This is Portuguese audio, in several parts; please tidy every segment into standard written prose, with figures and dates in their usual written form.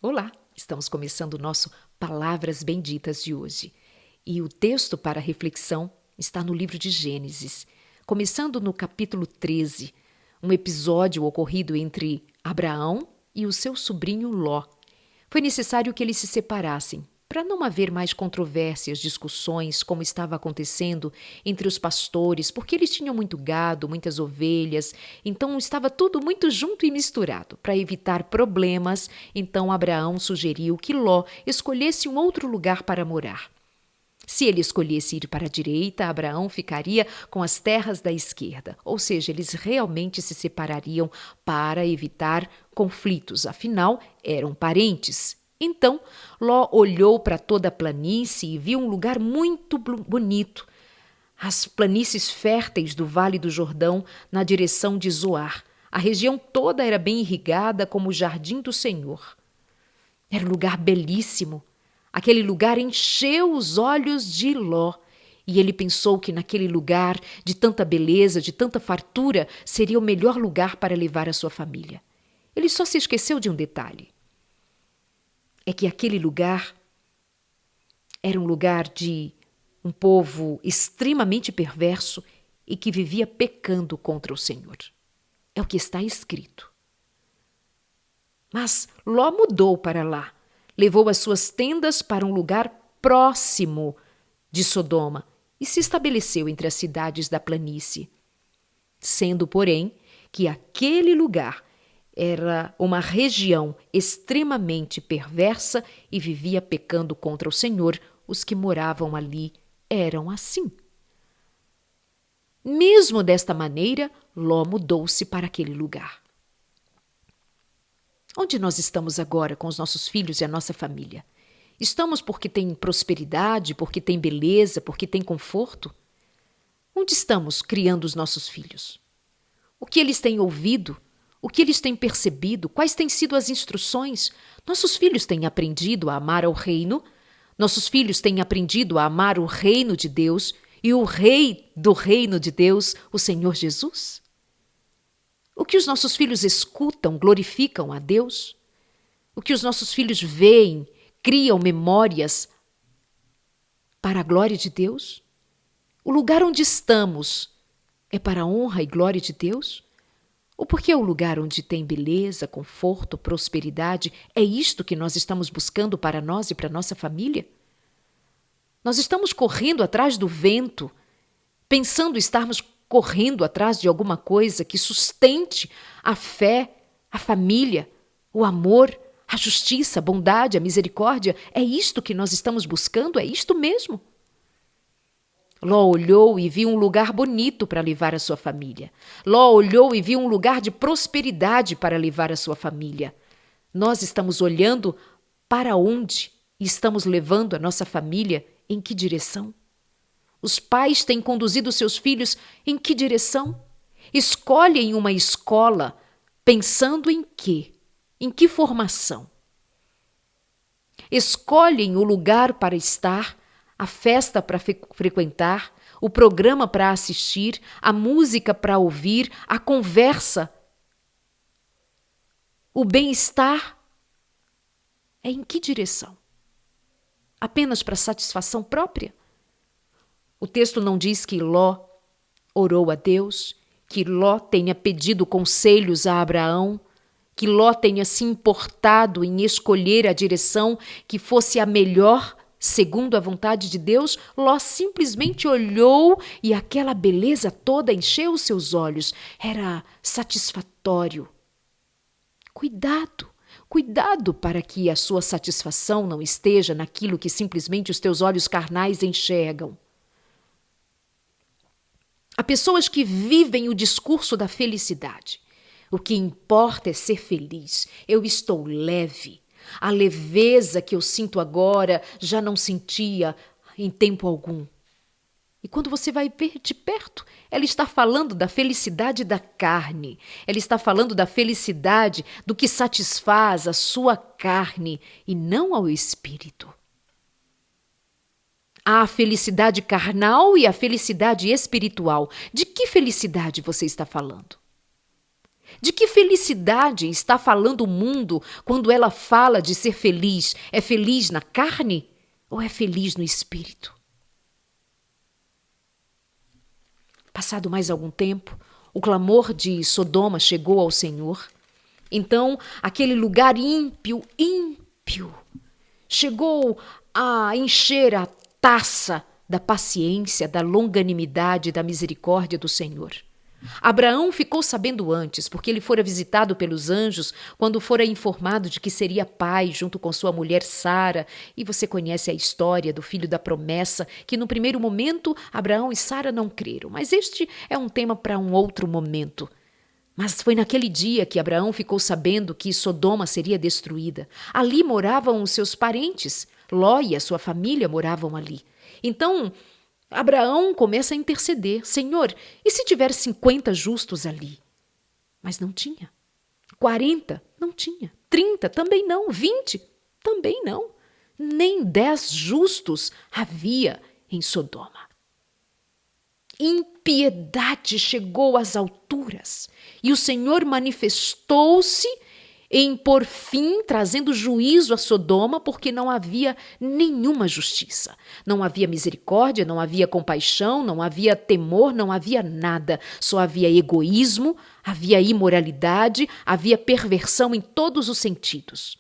Olá, estamos começando o nosso Palavras Benditas de hoje. E o texto para reflexão está no livro de Gênesis, começando no capítulo 13, um episódio ocorrido entre Abraão e o seu sobrinho Ló. Foi necessário que eles se separassem, para não haver mais controvérsias, discussões, como estava acontecendo entre os pastores, porque eles tinham muito gado, muitas ovelhas, então estava tudo muito junto e misturado. Para evitar problemas, então Abraão sugeriu que Ló escolhesse um outro lugar para morar. Se ele escolhesse ir para a direita, Abraão ficaria com as terras da esquerda, ou seja, eles realmente se separariam para evitar conflitos, afinal, eram parentes. Então, Ló olhou para toda a planície e viu um lugar muito bonito, as planícies férteis do Vale do Jordão na direção de Zoar. A região toda era bem irrigada como o jardim do Senhor. Era um lugar belíssimo. Aquele lugar encheu os olhos de Ló, e ele pensou que naquele lugar de tanta beleza, de tanta fartura, seria o melhor lugar para levar a sua família. Ele só se esqueceu de um detalhe. É que aquele lugar era um lugar de um povo extremamente perverso e que vivia pecando contra o Senhor. É o que está escrito. Mas Ló mudou para lá. Levou as suas tendas para um lugar próximo de Sodoma e se estabeleceu entre as cidades da planície. Sendo, porém, que aquele lugar era uma região extremamente perversa e vivia pecando contra o Senhor, os que moravam ali eram assim. Mesmo desta maneira, Ló mudou-se para aquele lugar. Onde nós estamos agora com os nossos filhos e a nossa família? Estamos porque tem prosperidade, porque tem beleza, porque tem conforto? Onde estamos criando os nossos filhos? O que eles têm ouvido? O que eles têm percebido? Quais têm sido as instruções? Nossos filhos têm aprendido a amar ao reino? Nossos filhos têm aprendido a amar o reino de Deus e o rei do reino de Deus, o Senhor Jesus? O que os nossos filhos escutam glorificam a Deus? O que os nossos filhos veem, criam memórias para a glória de Deus? O lugar onde estamos é para a honra e glória de Deus? Ou porque é o lugar onde tem beleza, conforto, prosperidade? É isto que nós estamos buscando para nós e para a nossa família? Nós estamos correndo atrás do vento, pensando estarmos correndo atrás de alguma coisa que sustente a fé, a família, o amor, a justiça, a bondade, a misericórdia. É isto que nós estamos buscando? É isto mesmo? Ló olhou e viu um lugar bonito para levar a sua família. Ló olhou e viu um lugar de prosperidade para levar a sua família. Nós estamos olhando para onde e estamos levando a nossa família em que direção? Os pais têm conduzido seus filhos em que direção? Escolhem uma escola pensando em quê? Em que formação? Escolhem o lugar para estar, a festa para frequentar, o programa para assistir, a música para ouvir, a conversa, o bem-estar. É em que direção? Apenas para satisfação própria? O texto não diz que Ló orou a Deus, que Ló tenha pedido conselhos a Abraão, que Ló tenha se importado em escolher a direção que fosse a melhor, segundo a vontade de Deus. Ló simplesmente olhou e aquela beleza toda encheu os seus olhos. Era satisfatório. Cuidado para que a sua satisfação não esteja naquilo que simplesmente os teus olhos carnais enxergam. Há pessoas que vivem o discurso da felicidade. O que importa é ser feliz. Eu estou leve. A leveza que eu sinto agora já não sentia em tempo algum. E quando você vai ver de perto, ela está falando da felicidade da carne. Ela está falando da felicidade do que satisfaz a sua carne e não ao espírito. Há a felicidade carnal e a felicidade espiritual. De que felicidade você está falando? De que felicidade está falando o mundo quando ela fala de ser feliz? É feliz na carne ou é feliz no espírito? Passado mais algum tempo, o clamor de Sodoma chegou ao Senhor. Então, aquele lugar ímpio, chegou a encher a taça da paciência, da longanimidade, da misericórdia do Senhor. Abraão ficou sabendo antes, porque ele fora visitado pelos anjos quando fora informado de que seria pai junto com sua mulher Sara. E você conhece a história do filho da promessa, que no primeiro momento Abraão e Sara não creram. Mas este é um tema para um outro momento. Mas foi naquele dia que Abraão ficou sabendo que Sodoma seria destruída. Ali moravam os seus parentes. Ló e a sua família moravam ali. Então, Abraão começa a interceder. Senhor, e se tiver 50 justos ali? Mas não tinha. 40? Não tinha. 30? Também não. 20? Também não. Nem 10 justos havia em Sodoma. Impiedade chegou às alturas e o Senhor manifestou-se em, por fim, trazendo juízo a Sodoma, porque não havia nenhuma justiça. Não havia misericórdia, não havia compaixão, não havia temor, não havia nada. Só havia egoísmo, havia imoralidade, havia perversão em todos os sentidos.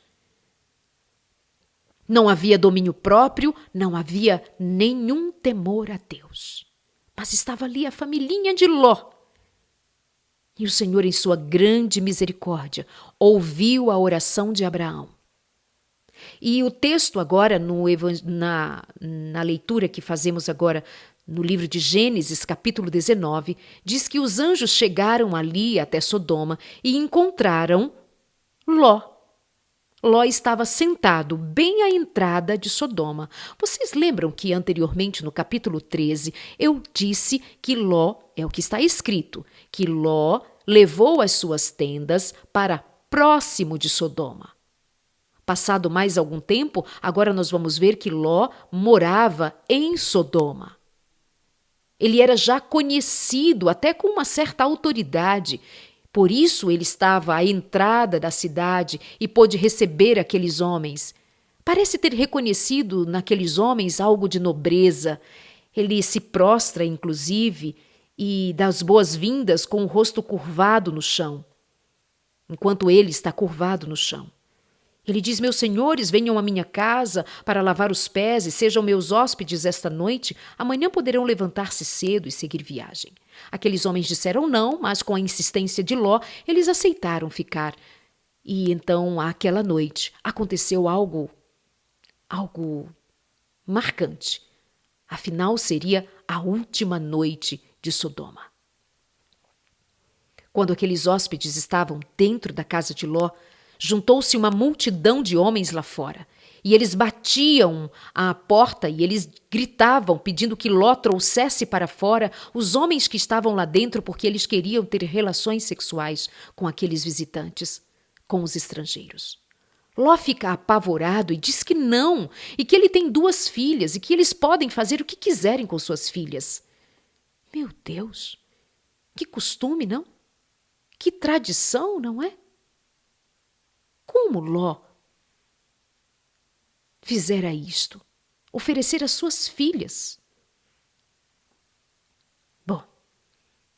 Não havia domínio próprio, não havia nenhum temor a Deus. Mas estava ali a familhinha de Ló. E o Senhor, em sua grande misericórdia, ouviu a oração de Abraão. E o texto agora, na leitura que fazemos agora no livro de Gênesis, capítulo 19, diz que os anjos chegaram ali até Sodoma e encontraram Ló. Ló estava sentado bem à entrada de Sodoma. Vocês lembram que anteriormente, no capítulo 13, eu disse que Ló, é o que está escrito, que Ló levou as suas tendas para próximo de Sodoma. Passado mais algum tempo, agora nós vamos ver que Ló morava em Sodoma. Ele era já conhecido, até com uma certa autoridade. Por isso ele estava à entrada da cidade e pôde receber aqueles homens. Parece ter reconhecido naqueles homens algo de nobreza. Ele se prostra, inclusive, e dá as boas-vindas com o rosto curvado no chão, enquanto ele está curvado no chão. Ele diz: meus senhores, venham à minha casa para lavar os pés e sejam meus hóspedes esta noite. Amanhã poderão levantar-se cedo e seguir viagem. Aqueles homens disseram não, mas com a insistência de Ló, eles aceitaram ficar. E então, aquela noite, aconteceu algo marcante. Afinal, seria a última noite de Sodoma. Quando aqueles hóspedes estavam dentro da casa de Ló, juntou-se uma multidão de homens lá fora. E eles batiam à porta e eles gritavam, pedindo que Ló trouxesse para fora os homens que estavam lá dentro, porque eles queriam ter relações sexuais com aqueles visitantes, com os estrangeiros. Ló fica apavorado e diz que não, e que ele tem 2 filhas e que eles podem fazer o que quiserem com suas filhas. Meu Deus, que costume, não? Que tradição, não é? Como Ló fizera isto? Oferecer as suas filhas. Bom,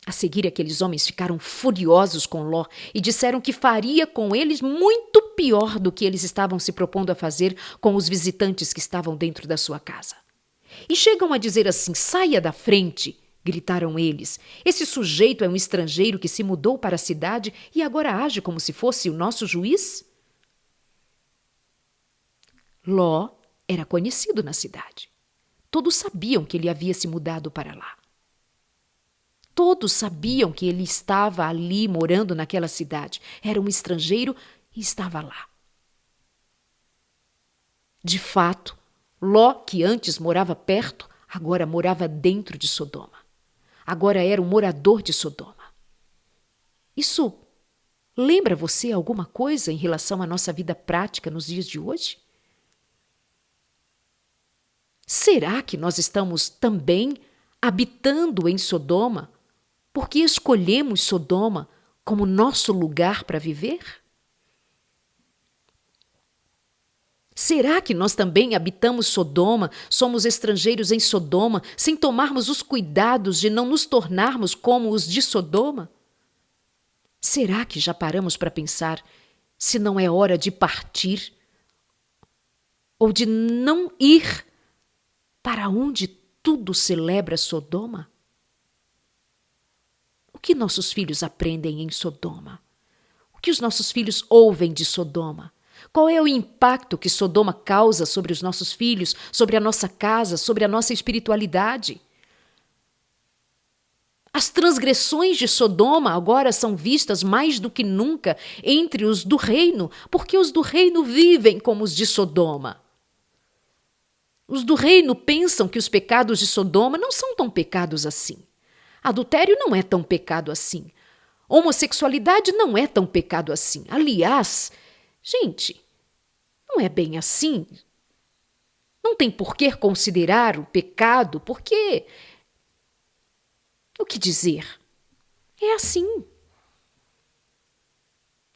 a seguir aqueles homens ficaram furiosos com Ló e disseram que faria com eles muito pior do que eles estavam se propondo a fazer com os visitantes que estavam dentro da sua casa. E chegam a dizer assim: saia da frente, gritaram eles. Esse sujeito é um estrangeiro que se mudou para a cidade e agora age como se fosse o nosso juiz? Ló era conhecido na cidade. Todos sabiam que ele havia se mudado para lá. Todos sabiam que ele estava ali morando naquela cidade. Era um estrangeiro e estava lá. De fato, Ló, que antes morava perto, agora morava dentro de Sodoma. Agora era um morador de Sodoma. Isso lembra você alguma coisa em relação à nossa vida prática nos dias de hoje? Será que nós estamos também habitando em Sodoma porque escolhemos Sodoma como nosso lugar para viver? Será que nós também habitamos Sodoma, somos estrangeiros em Sodoma, sem tomarmos os cuidados de não nos tornarmos como os de Sodoma? Será que já paramos para pensar se não é hora de partir ou de não ir para onde tudo celebra Sodoma? O que nossos filhos aprendem em Sodoma? O que os nossos filhos ouvem de Sodoma? Qual é o impacto que Sodoma causa sobre os nossos filhos, sobre a nossa casa, sobre a nossa espiritualidade? As transgressões de Sodoma agora são vistas mais do que nunca entre os do reino, porque os do reino vivem como os de Sodoma. Os do reino pensam que os pecados de Sodoma não são tão pecados assim. Adultério não é tão pecado assim. Homossexualidade não é tão pecado assim. Aliás, gente, não é bem assim. Não tem por que considerar o pecado, porque... O que dizer? É assim.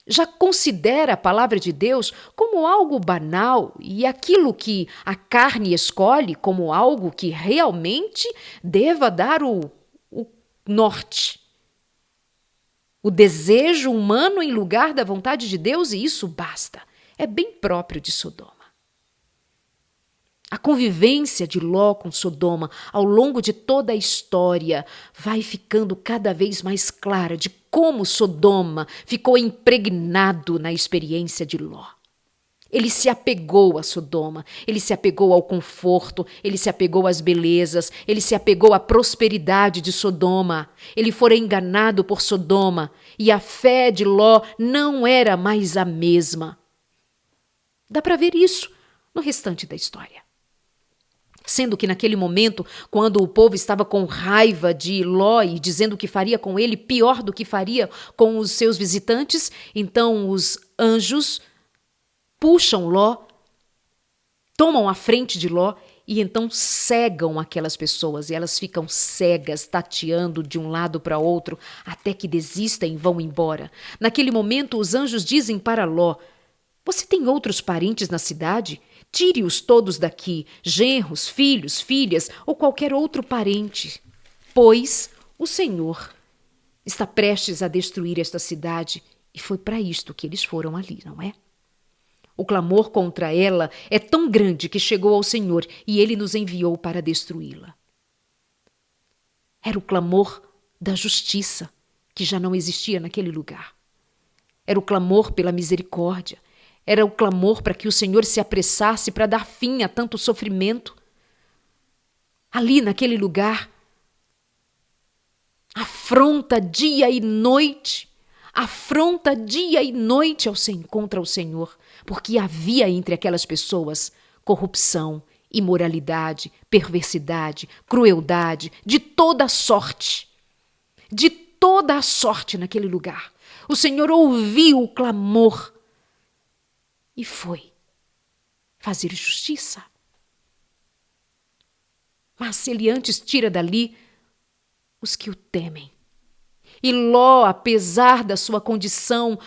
Já considera a palavra de Deus como algo banal e aquilo que a carne escolhe como algo que realmente deva dar o norte. O desejo humano em lugar da vontade de Deus, e isso basta. É bem próprio de Sodoma. A convivência de Ló com Sodoma ao longo de toda a história vai ficando cada vez mais clara de como Sodoma ficou impregnado na experiência de Ló. Ele se apegou a Sodoma, ele se apegou ao conforto, ele se apegou às belezas, ele se apegou à prosperidade de Sodoma. Ele fora enganado por Sodoma e a fé de Ló não era mais a mesma. Dá para ver isso no restante da história. Sendo que naquele momento, quando o povo estava com raiva de Ló e dizendo que faria com ele pior do que faria com os seus visitantes, então os anjos puxam Ló, tomam a frente de Ló e então cegam aquelas pessoas e elas ficam cegas, tateando de um lado para outro até que desistem e vão embora. Naquele momento, os anjos dizem para Ló: "Você tem outros parentes na cidade? Tire-os todos daqui, genros, filhos, filhas ou qualquer outro parente, pois o Senhor está prestes a destruir esta cidade." E foi para isto que eles foram ali, não é? O clamor contra ela é tão grande que chegou ao Senhor e ele nos enviou para destruí-la. Era o clamor da justiça, que já não existia naquele lugar. Era o clamor pela misericórdia. Era o clamor para que o Senhor se apressasse para dar fim a tanto sofrimento. Ali, naquele lugar, afronta dia e noite contra o Senhor, porque havia entre aquelas pessoas corrupção, imoralidade, perversidade, crueldade, de toda sorte naquele lugar. O Senhor ouviu o clamor e foi fazer justiça. Mas se ele antes tira dali os que o temem. E Ló, apesar da sua condição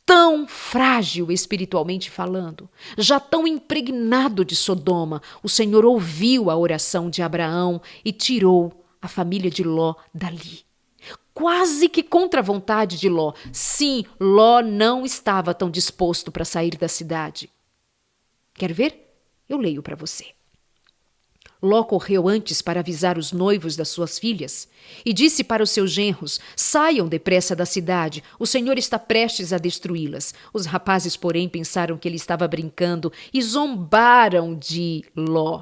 tão frágil espiritualmente falando, já tão impregnado de Sodoma, o Senhor ouviu a oração de Abraão e tirou a família de Ló dali. Quase que contra a vontade de Ló. Sim, Ló não estava tão disposto para sair da cidade. Quer ver? Eu leio para você. Ló correu antes para avisar os noivos das suas filhas e disse para os seus genros: "Saiam depressa da cidade, o Senhor está prestes a destruí-las." Os rapazes, porém, pensaram que ele estava brincando e zombaram de Ló.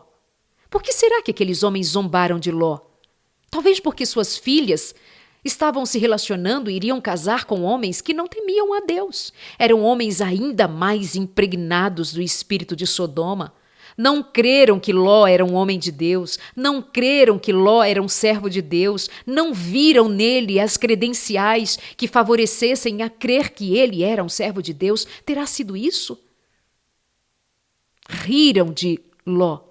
Por que será que aqueles homens zombaram de Ló? Talvez porque suas filhas estavam se relacionando e iriam casar com homens que não temiam a Deus. Eram homens ainda mais impregnados do espírito de Sodoma. Não creram que Ló era um homem de Deus, não creram que Ló era um servo de Deus, não viram nele as credenciais que favorecessem a crer que ele era um servo de Deus. Terá sido isso? Riram de Ló.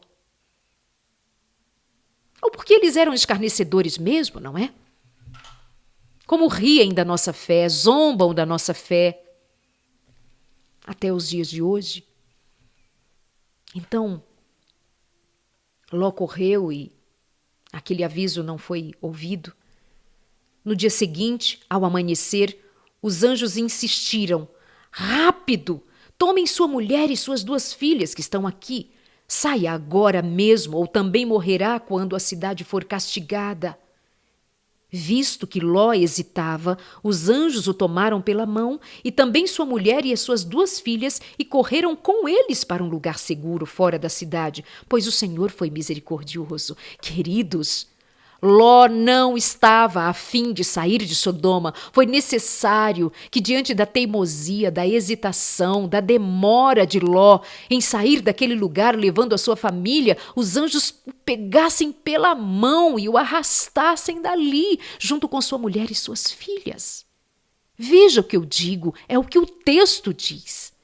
Ou porque eles eram escarnecedores mesmo, não é? como riem da nossa fé, zombam da nossa fé, até os dias de hoje. Então, Ló correu e aquele aviso não foi ouvido. No dia seguinte, ao amanhecer, os anjos insistiram: rápido, tomem sua mulher e suas 2 filhas que estão aqui. Saia agora mesmo, ou também morrerá quando a cidade for castigada. Visto que Ló hesitava, os anjos o tomaram pela mão, e também sua mulher e as suas 2 filhas, e correram com eles para um lugar seguro fora da cidade, pois o Senhor foi misericordioso. Queridos, Ló não estava a fim de sair de Sodoma. Foi necessário que, diante da teimosia, da hesitação, da demora de Ló em sair daquele lugar levando a sua família, os anjos o pegassem pela mão e o arrastassem dali, junto com sua mulher e suas filhas. Veja o que eu digo, é o que o texto diz.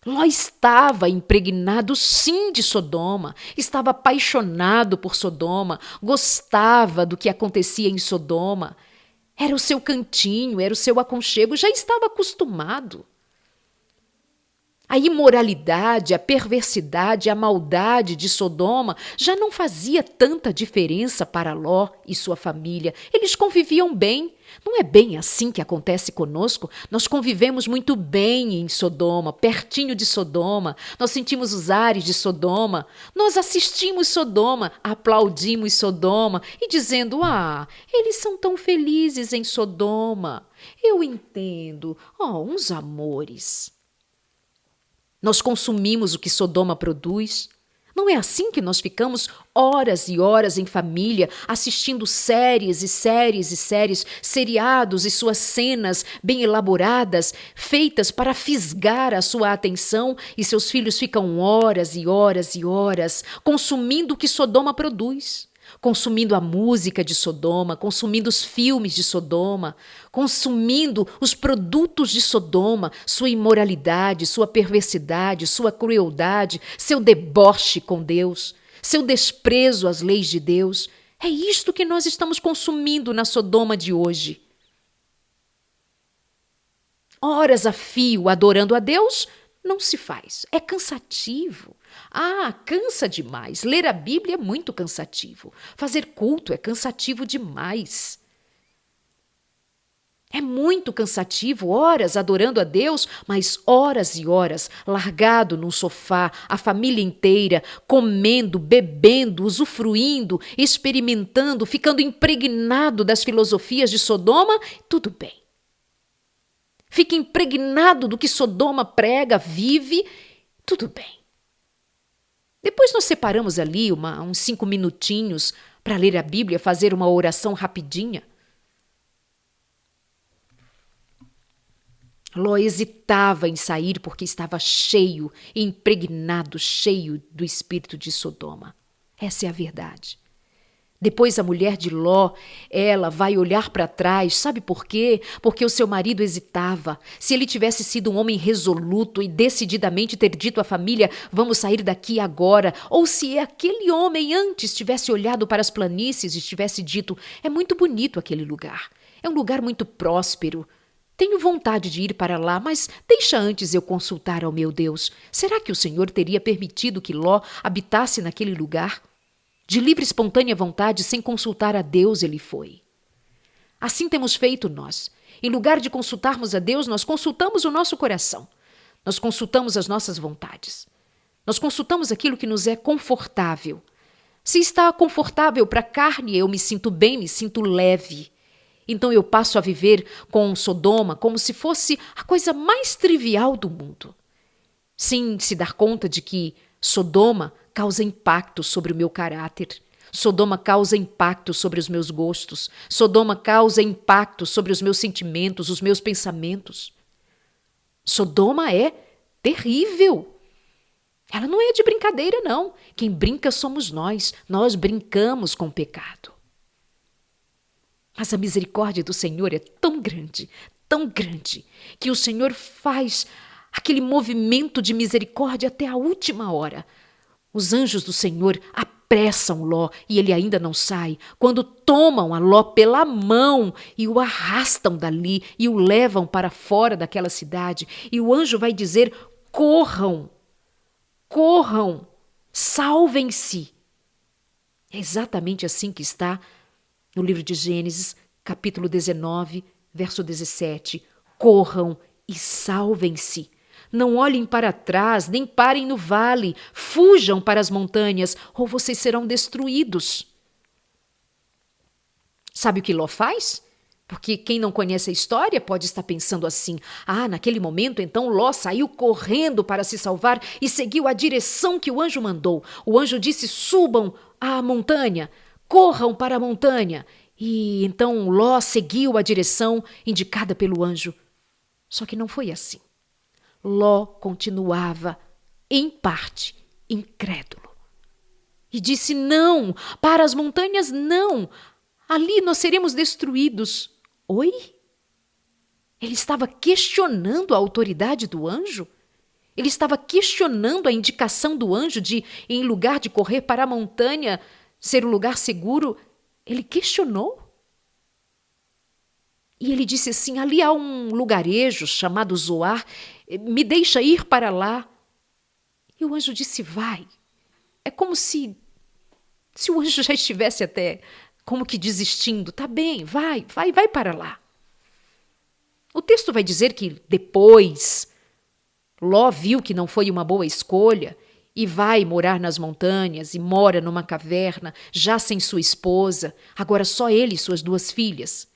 Ló estava impregnado, sim, de Sodoma, estava apaixonado por Sodoma, gostava do que acontecia em Sodoma. Era o seu cantinho, era o seu aconchego, já estava acostumado. A imoralidade, a perversidade, a maldade de Sodoma já não fazia tanta diferença para Ló e sua família. Eles conviviam bem. Não é bem assim que acontece conosco? Nós convivemos muito bem em Sodoma, pertinho de Sodoma. Nós sentimos os ares de Sodoma. Nós assistimos Sodoma, aplaudimos Sodoma e dizendo: ah, eles são tão felizes em Sodoma. Eu entendo. Oh, uns amores. Nós consumimos o que Sodoma produz. Não é assim que nós ficamos horas e horas em família, assistindo séries e séries e séries, seriados e suas cenas bem elaboradas, feitas para fisgar a sua atenção, e seus filhos ficam horas e horas e horas consumindo o que Sodoma produz. Consumindo a música de Sodoma, consumindo os filmes de Sodoma, consumindo os produtos de Sodoma, sua imoralidade, sua perversidade, sua crueldade, seu deboche com Deus, seu desprezo às leis de Deus. É isto que nós estamos consumindo na Sodoma de hoje. Horas a fio adorando a Deus não se faz, é cansativo. Ah, cansa demais. Ler a Bíblia é muito cansativo. Fazer culto é cansativo demais. É muito cansativo, horas adorando a Deus, mas horas e horas largado num sofá, a família inteira, comendo, bebendo, usufruindo, experimentando, ficando impregnado das filosofias de Sodoma, tudo bem. Fica impregnado do que Sodoma prega, vive, tudo bem. Depois nós separamos ali uns 5 minutinhos para ler a Bíblia, fazer uma oração rapidinha. Ló hesitava em sair porque estava cheio, impregnado, cheio do espírito de Sodoma. Essa é a verdade. Depois a mulher de Ló, ela vai olhar para trás, sabe por quê? Porque o seu marido hesitava. Se ele tivesse sido um homem resoluto e decididamente ter dito à família: vamos sair daqui agora, ou se aquele homem antes tivesse olhado para as planícies e tivesse dito: é muito bonito aquele lugar, é um lugar muito próspero, tenho vontade de ir para lá, mas deixa antes eu consultar ao meu Deus. Será que o Senhor teria permitido que Ló habitasse naquele lugar? De livre e espontânea vontade, sem consultar a Deus, ele foi. Assim temos feito nós. Em lugar de consultarmos a Deus, nós consultamos o nosso coração. Nós consultamos as nossas vontades. Nós consultamos aquilo que nos é confortável. Se está confortável para a carne, eu me sinto bem, me sinto leve. Então eu passo a viver com Sodoma como se fosse a coisa mais trivial do mundo. Sem se dar conta de que Sodoma causa impacto sobre o meu caráter. Sodoma causa impacto sobre os meus gostos. Sodoma causa impacto sobre os meus sentimentos, os meus pensamentos. Sodoma é terrível. Ela não é de brincadeira, não. Quem brinca somos nós. Nós brincamos com o pecado. Mas a misericórdia do Senhor é tão grande, que o Senhor faz aquele movimento de misericórdia até a última hora. Os anjos do Senhor apressam Ló e ele ainda não sai, quando tomam a Ló pela mão e o arrastam dali e o levam para fora daquela cidade, e o anjo vai dizer: corram, corram, salvem-se. É exatamente assim que está no livro de Gênesis, capítulo 19, verso 17. Corram e salvem-se. Não olhem para trás, nem parem no vale. Fujam para as montanhas, ou vocês serão destruídos. Sabe o que Ló faz? Porque quem não conhece a história pode estar pensando assim: naquele momento, então, Ló saiu correndo para se salvar e seguiu a direção que o anjo mandou. O anjo disse: subam à montanha, corram para a montanha. E então Ló seguiu a direção indicada pelo anjo. Só que não foi assim. Ló continuava, em parte, incrédulo. E disse: não, para as montanhas não. Ali nós seremos destruídos. Oi? Ele estava questionando a autoridade do anjo? Ele estava questionando a indicação do anjo de, em lugar de correr para a montanha, ser um lugar seguro? Ele questionou. E ele disse assim: ali há um lugarejo chamado Zoar, me deixa ir para lá. E o anjo disse: vai. É como se o anjo já estivesse até como que desistindo. Tá bem, vai para lá. O texto vai dizer que depois Ló viu que não foi uma boa escolha e vai morar nas montanhas e mora numa caverna, já sem sua esposa, agora só ele e suas 2 filhas.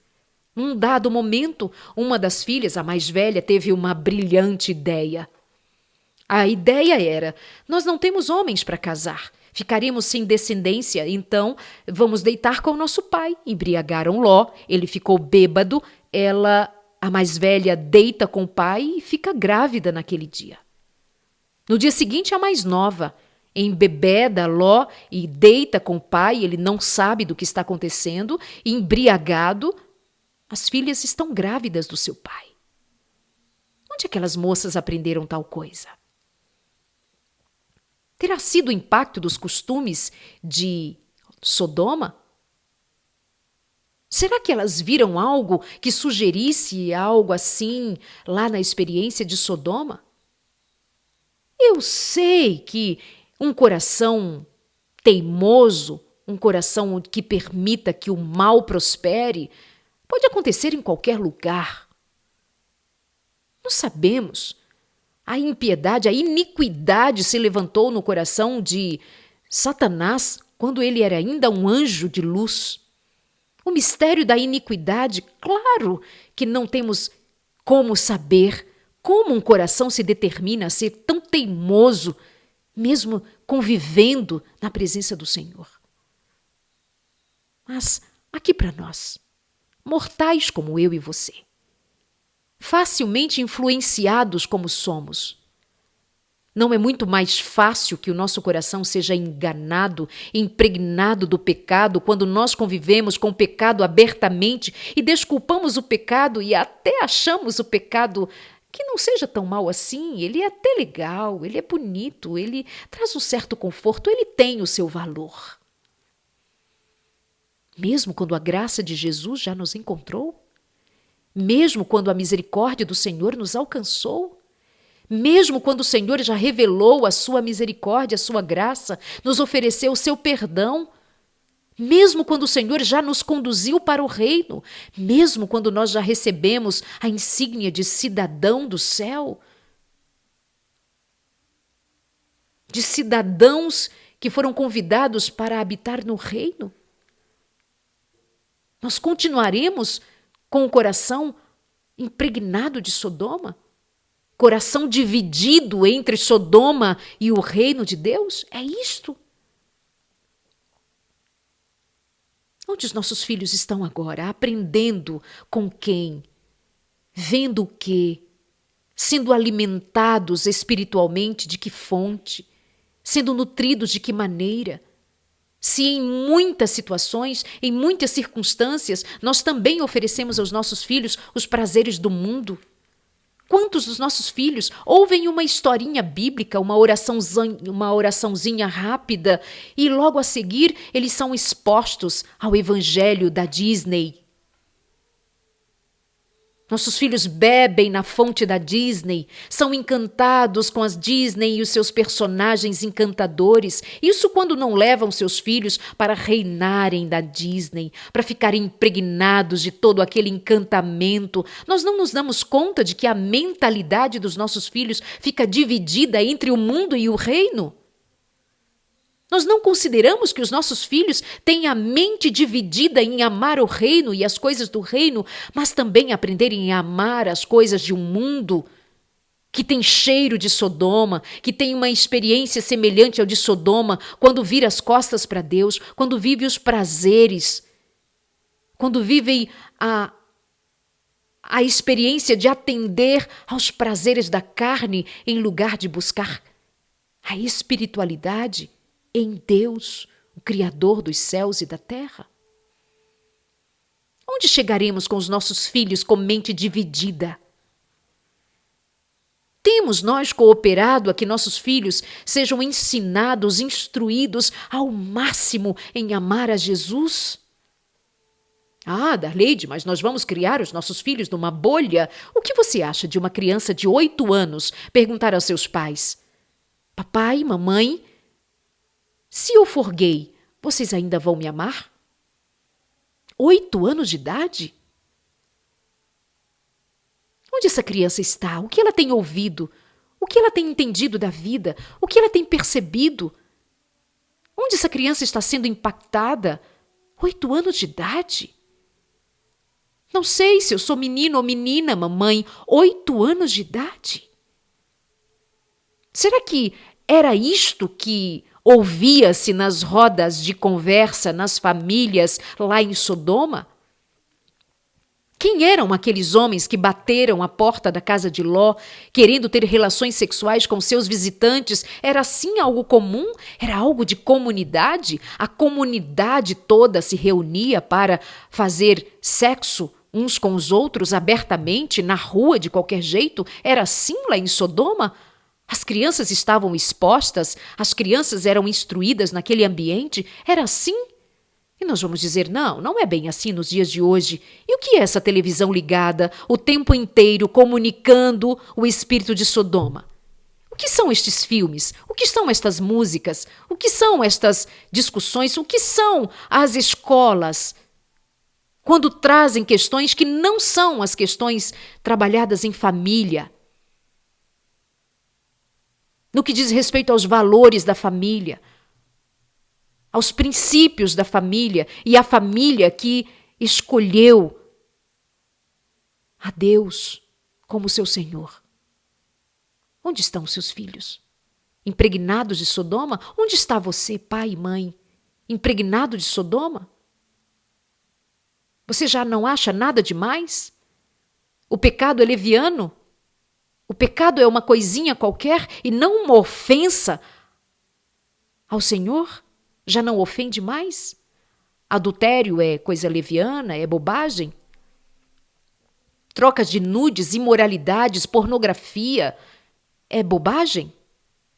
Num dado momento, uma das filhas, a mais velha, teve uma brilhante ideia. A ideia era: nós não temos homens para casar, ficaremos sem descendência, então vamos deitar com nosso pai. Embriagaram Ló, ele ficou bêbado, ela, a mais velha, deita com o pai e fica grávida naquele dia. No dia seguinte, a mais nova embebeda Ló e deita com o pai, ele não sabe do que está acontecendo, embriagado. As filhas estão grávidas do seu pai. Onde aquelas moças aprenderam tal coisa? Terá sido o impacto dos costumes de Sodoma? Será que elas viram algo que sugerisse algo assim lá na experiência de Sodoma? Eu sei que um coração teimoso, um coração que permita que o mal prospere, pode acontecer em qualquer lugar. Nós sabemos. A impiedade, a iniquidade se levantou no coração de Satanás quando ele era ainda um anjo de luz. O mistério da iniquidade, claro que não temos como saber como um coração se determina a ser tão teimoso, mesmo convivendo na presença do Senhor. Mas aqui para nós, mortais como eu e você, facilmente influenciados como somos, não é muito mais fácil que o nosso coração seja enganado, impregnado do pecado, quando nós convivemos com o pecado abertamente e desculpamos o pecado e até achamos o pecado que não seja tão mal assim? Ele é até legal, ele é bonito, ele traz um certo conforto, ele tem o seu valor. Mesmo quando a graça de Jesus já nos encontrou? Mesmo quando a misericórdia do Senhor nos alcançou? Mesmo quando o Senhor já revelou a sua misericórdia, a sua graça, nos ofereceu o seu perdão? Mesmo quando o Senhor já nos conduziu para o reino? Mesmo quando nós já recebemos a insígnia de cidadão do céu? De cidadãos que foram convidados para habitar no reino? Nós continuaremos com o coração impregnado de Sodoma? Coração dividido entre Sodoma e o reino de Deus? É isto? Onde os nossos filhos estão agora? Aprendendo com quem? Vendo o quê? Sendo alimentados espiritualmente de que fonte? Sendo nutridos de que maneira? Se em muitas situações, em muitas circunstâncias, nós também oferecemos aos nossos filhos os prazeres do mundo, Quantos dos nossos filhos ouvem uma historinha bíblica, uma oraçãozinha rápida, e logo a seguir eles são expostos ao evangelho da Disney? Nossos filhos bebem na fonte da Disney, são encantados com as Disney e os seus personagens encantadores. Isso quando não levam seus filhos para reinarem da Disney, para ficarem impregnados de todo aquele encantamento. Nós não nos damos conta de que a mentalidade dos nossos filhos fica dividida entre o mundo e o reino? Nós não consideramos que os nossos filhos têm a mente dividida em amar o reino e as coisas do reino, mas também aprenderem a amar as coisas de um mundo que tem cheiro de Sodoma, que tem uma experiência semelhante ao de Sodoma, quando vira as costas para Deus, quando vive os prazeres, quando vivem a experiência de atender aos prazeres da carne em lugar de buscar a espiritualidade em Deus, o Criador dos céus e da terra? Onde chegaremos com os nossos filhos com mente dividida? Temos nós cooperado a que nossos filhos sejam ensinados, instruídos ao máximo em amar a Jesus? Ah, Darleide, mas nós vamos criar os nossos filhos numa bolha. O que você acha de uma criança de 8 anos perguntar aos seus pais: papai, mamãe, se eu for gay, vocês ainda vão me amar? 8 anos de idade? Onde essa criança está? O que ela tem ouvido? O que ela tem entendido da vida? O que ela tem percebido? Onde essa criança está sendo impactada? 8 anos de idade? Não sei se eu sou menino ou menina, mamãe. 8 anos de idade? Será que era isto que ouvia-se nas rodas de conversa, nas famílias lá em Sodoma? Quem eram aqueles homens que bateram a porta da casa de Ló, querendo ter relações sexuais com seus visitantes? Era assim algo comum? Era algo de comunidade? A comunidade toda se reunia para fazer sexo uns com os outros abertamente, na rua, de qualquer jeito? Era assim lá em Sodoma? As crianças estavam expostas, as crianças eram instruídas naquele ambiente? Era assim? E nós vamos dizer, não é bem assim nos dias de hoje. E o que é essa televisão ligada o tempo inteiro comunicando o espírito de Sodoma? O que são estes filmes? O que são estas músicas? O que são estas discussões? O que são as escolas? Quando trazem questões que não são as questões trabalhadas em família, no que diz respeito aos valores da família, aos princípios da família e a família que escolheu a Deus como seu Senhor. Onde estão os seus filhos? Impregnados de Sodoma? Onde está você, pai e mãe? Impregnado de Sodoma? Você já não acha nada demais? O pecado é leviano? O pecado é uma coisinha qualquer e não uma ofensa ao Senhor? Já não ofende mais? Adultério é coisa leviana, é bobagem? Trocas de nudes, imoralidades, pornografia é bobagem?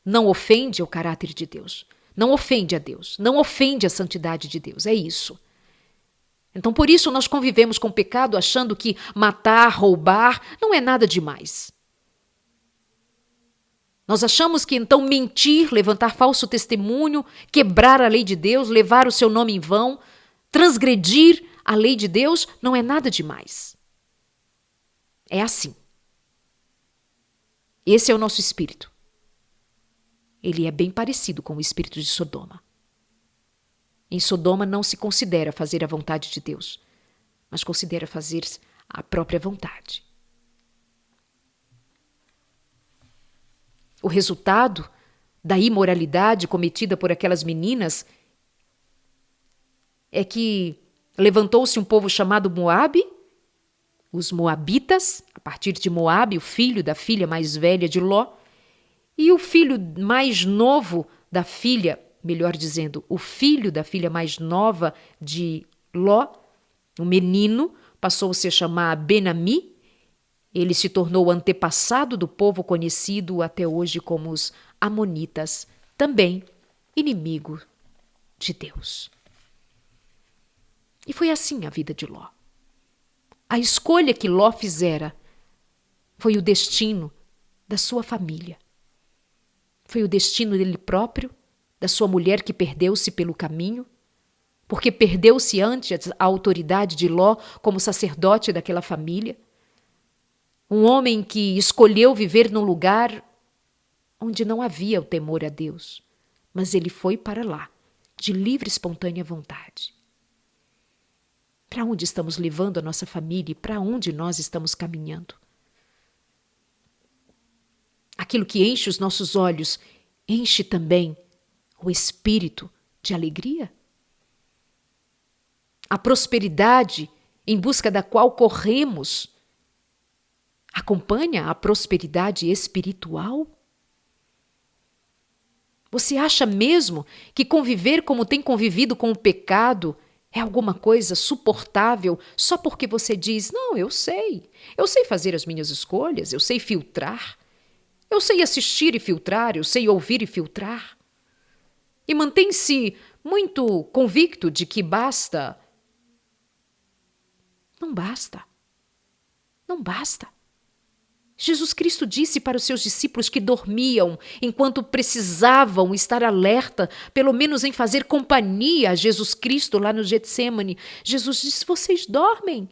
Não ofende ao caráter de Deus. Não ofende a Deus. Não ofende a santidade de Deus. É isso. Então, por isso, nós convivemos com o pecado achando que matar, roubar, não é nada demais. Nós achamos que então mentir, levantar falso testemunho, quebrar a lei de Deus, levar o seu nome em vão, transgredir a lei de Deus, não é nada demais. É assim. Esse é o nosso espírito. Ele é bem parecido com o espírito de Sodoma. Em Sodoma não se considera fazer a vontade de Deus, mas considera fazer a própria vontade. O resultado da imoralidade cometida por aquelas meninas é que levantou-se um povo chamado Moabe, os Moabitas, a partir de Moabe, o filho da filha mais velha de Ló, e o filho mais novo da filha, melhor dizendo, o filho da filha mais nova de Ló, o menino, passou-se a chamar Ben-Ammi, Ele se tornou antepassado do povo conhecido até hoje como os Amonitas, também inimigo de Deus. E foi assim a vida de Ló. A escolha que Ló fizera foi o destino da sua família. Foi o destino dele próprio, da sua mulher que perdeu-se pelo caminho, porque perdeu-se antes a autoridade de Ló como sacerdote daquela família. Um homem que escolheu viver num lugar onde não havia o temor a Deus, mas ele foi para lá, de livre e espontânea vontade. Para onde estamos levando a nossa família e para onde nós estamos caminhando? Aquilo que enche os nossos olhos, enche também o espírito de alegria? A prosperidade em busca da qual corremos acompanha a prosperidade espiritual? Você acha mesmo que conviver como tem convivido com o pecado é alguma coisa suportável só porque você diz, não, eu sei fazer as minhas escolhas, eu sei filtrar, eu sei assistir e filtrar, eu sei ouvir e filtrar? E mantém-se muito convicto de que basta. Não basta. Não basta. Jesus Cristo disse para os seus discípulos que dormiam enquanto precisavam estar alerta, pelo menos em fazer companhia a Jesus Cristo lá no Getsêmani. Jesus disse, vocês dormem.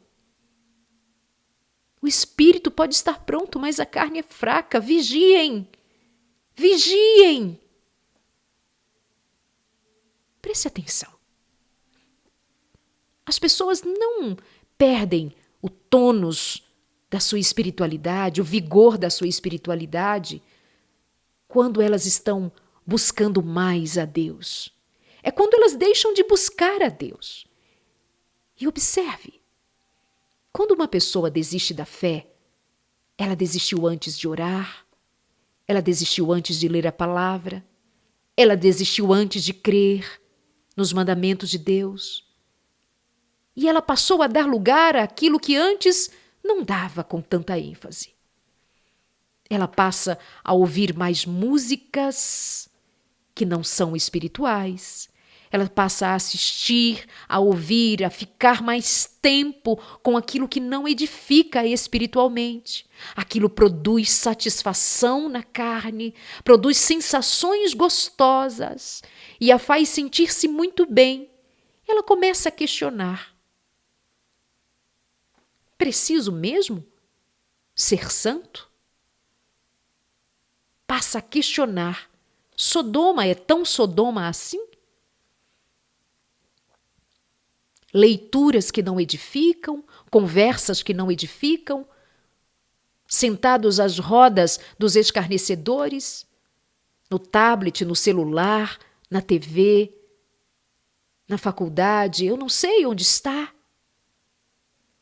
O espírito pode estar pronto, mas a carne é fraca. Vigiem. Vigiem. Preste atenção. As pessoas não perdem o tônus da sua espiritualidade, o vigor da sua espiritualidade, quando elas estão buscando mais a Deus. É quando elas deixam de buscar a Deus. E observe, quando uma pessoa desiste da fé, ela desistiu antes de orar, ela desistiu antes de ler a palavra, ela desistiu antes de crer nos mandamentos de Deus. E ela passou a dar lugar àquilo que antes não dava com tanta ênfase. Ela passa a ouvir mais músicas que não são espirituais. Ela passa a assistir, a ouvir, a ficar mais tempo com aquilo que não edifica espiritualmente. Aquilo produz satisfação na carne, produz sensações gostosas e a faz sentir-se muito bem. Ela começa a questionar. Preciso mesmo ser santo? Passa a questionar. Sodoma é tão Sodoma assim? Leituras que não edificam, conversas que não edificam, sentados às rodas dos escarnecedores, no tablet, no celular, na TV, na faculdade, eu não sei onde está.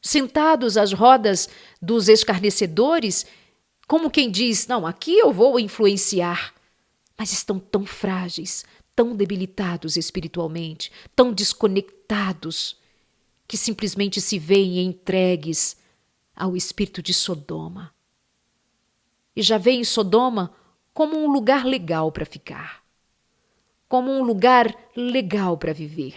Sentados às rodas dos escarnecedores, como quem diz, não, aqui eu vou influenciar. Mas estão tão frágeis, tão debilitados espiritualmente, tão desconectados, que simplesmente se veem entregues ao espírito de Sodoma. E já veem Sodoma como um lugar legal para ficar, como um lugar legal para viver,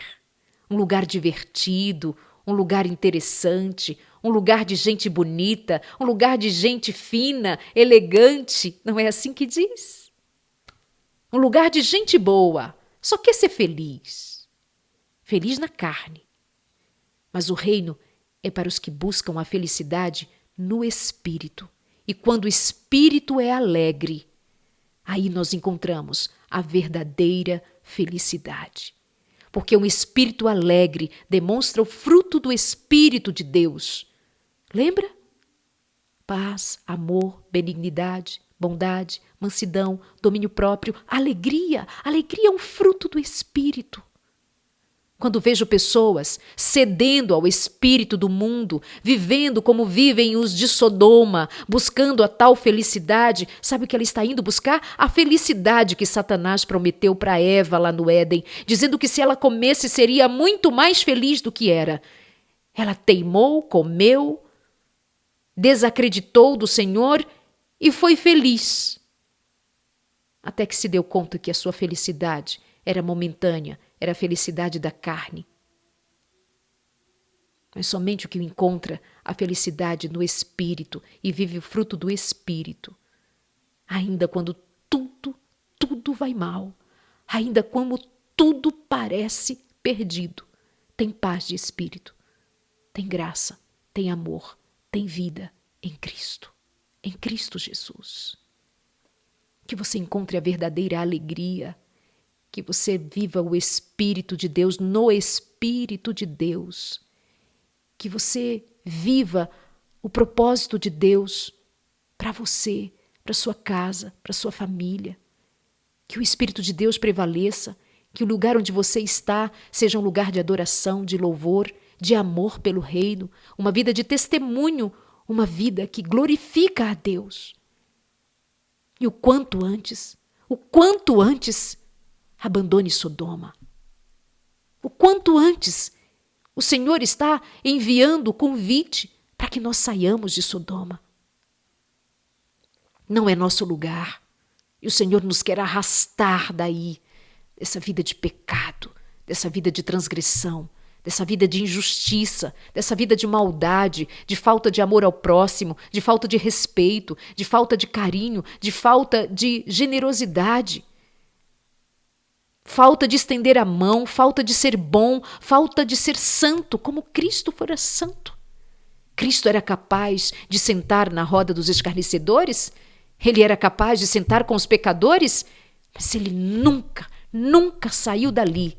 um lugar divertido, um lugar interessante, um lugar de gente bonita, um lugar de gente fina, elegante. Não é assim que diz? Um lugar de gente boa, só quer ser feliz. Feliz na carne. Mas o reino é para os que buscam a felicidade no espírito. E quando o espírito é alegre, aí nós encontramos a verdadeira felicidade. Porque um espírito alegre demonstra o fruto do Espírito de Deus. Lembra? Paz, amor, benignidade, bondade, mansidão, domínio próprio, alegria. Alegria é um fruto do Espírito. Quando vejo pessoas cedendo ao espírito do mundo, vivendo como vivem os de Sodoma, buscando a tal felicidade, sabe o que ela está indo buscar? A felicidade que Satanás prometeu para Eva lá no Éden, dizendo que se ela comesse seria muito mais feliz do que era. Ela teimou, comeu, desacreditou do Senhor e foi feliz. Até que se deu conta que a sua felicidade era momentânea, era a felicidade da carne. Mas somente o que encontra a felicidade no Espírito e vive o fruto do Espírito, ainda quando tudo vai mal, ainda quando tudo parece perdido, tem paz de espírito, tem graça, tem amor, tem vida em Cristo Jesus. Que você encontre a verdadeira alegria, que você viva o Espírito de Deus no Espírito de Deus, que você viva o propósito de Deus para você, para sua casa, para sua família. Que o Espírito de Deus prevaleça, que o lugar onde você está seja um lugar de adoração, de louvor, de amor pelo reino, uma vida de testemunho, uma vida que glorifica a Deus. E o quanto antes, abandone Sodoma. O quanto antes, o Senhor está enviando o convite para que nós saiamos de Sodoma. Não é nosso lugar. E o Senhor nos quer arrastar daí, dessa vida de pecado, dessa vida de transgressão, dessa vida de injustiça, dessa vida de maldade, de falta de amor ao próximo, de falta de respeito, de falta de carinho, de falta de generosidade, falta de estender a mão, falta de ser bom, falta de ser santo, como Cristo fora santo. Cristo era capaz de sentar na roda dos escarnecedores? Ele era capaz de sentar com os pecadores? Mas ele nunca saiu dali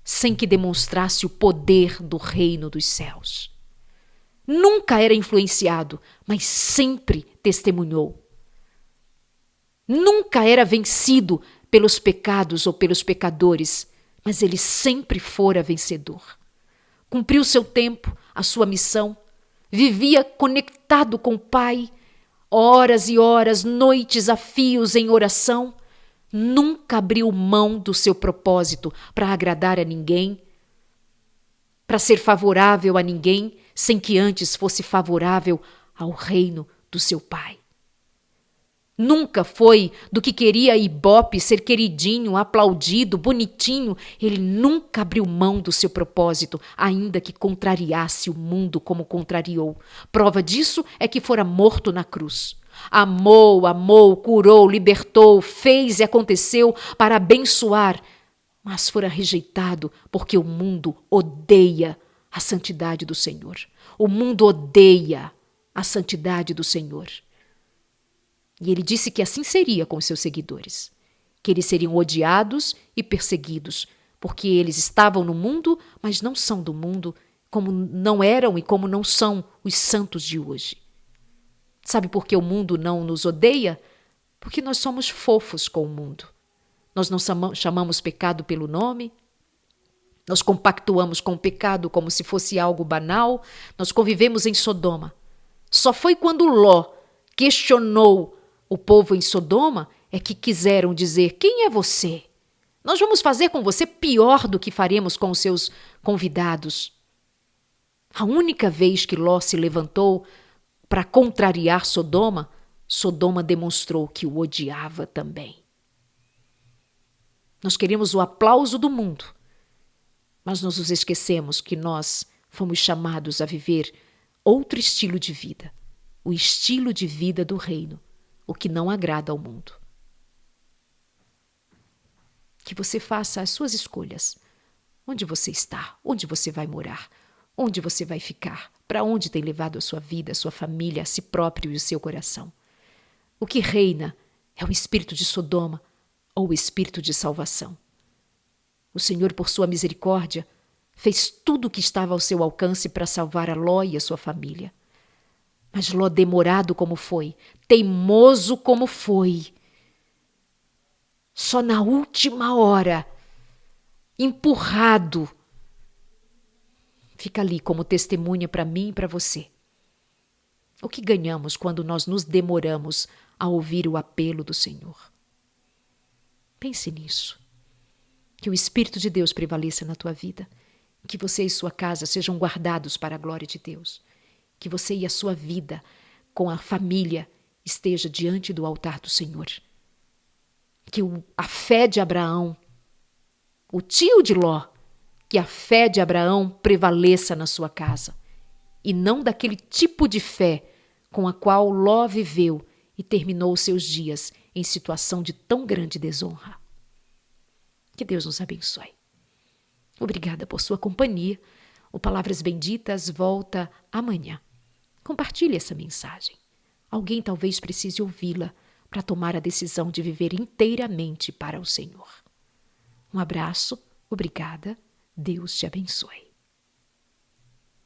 sem que demonstrasse o poder do reino dos céus. Nunca era influenciado, mas sempre testemunhou. Nunca era vencido pelos pecados ou pelos pecadores, mas ele sempre fora vencedor. Cumpriu seu tempo, a sua missão, vivia conectado com o Pai, horas e horas, noites a fios em oração, nunca abriu mão do seu propósito para agradar a ninguém, para ser favorável a ninguém, sem que antes fosse favorável ao reino do seu Pai. Nunca foi do que queria Ibope ser queridinho, aplaudido, bonitinho. Ele nunca abriu mão do seu propósito, ainda que contrariasse o mundo como contrariou. Prova disso é que fora morto na cruz. Amou, curou, libertou, fez e aconteceu para abençoar, mas fora rejeitado porque o mundo odeia a santidade do Senhor. O mundo odeia a santidade do Senhor. E ele disse que assim seria com os seus seguidores, que eles seriam odiados e perseguidos, porque eles estavam no mundo, mas não são do mundo, como não eram e como não são os santos de hoje. Sabe por que o mundo não nos odeia? Porque nós somos fofos com o mundo. Nós não chamamos pecado pelo nome, nós compactuamos com o pecado como se fosse algo banal, nós convivemos em Sodoma. Só foi quando Ló questionou o povo em Sodoma é que quiseram dizer: quem é você? Nós vamos fazer com você pior do que faremos com os seus convidados. A única vez que Ló se levantou para contrariar Sodoma, Sodoma demonstrou que o odiava também. Nós queremos o aplauso do mundo, mas nós nos esquecemos que nós fomos chamados a viver outro estilo de vida, o estilo de vida do reino, o que não agrada ao mundo. Que você faça as suas escolhas. Onde você está? Onde você vai morar? Onde você vai ficar? Para onde tem levado a sua vida, a sua família, a si próprio e o seu coração? O que reina é o espírito de Sodoma ou o espírito de salvação? O Senhor, por sua misericórdia, fez tudo o que estava ao seu alcance para salvar a Ló e a sua família. Mas Ló, demorado como foi, teimoso como foi, só na última hora, empurrado, fica ali como testemunha para mim e para você. O que ganhamos quando nós nos demoramos a ouvir o apelo do Senhor? Pense nisso. Que o Espírito de Deus prevaleça na tua vida, que você e sua casa sejam guardados para a glória de Deus. que você e a sua vida com a família esteja diante do altar do Senhor. Que a fé de Abraão, o tio de Ló, que a fé de Abraão prevaleça na sua casa e não daquele tipo de fé com a qual Ló viveu e terminou seus dias em situação de tão grande desonra. Que Deus nos abençoe. Obrigada por sua companhia. O Palavras Benditas volta amanhã. Compartilhe essa mensagem. Alguém talvez precise ouvi-la para tomar a decisão de viver inteiramente para o Senhor. Um abraço, obrigada, Deus te abençoe.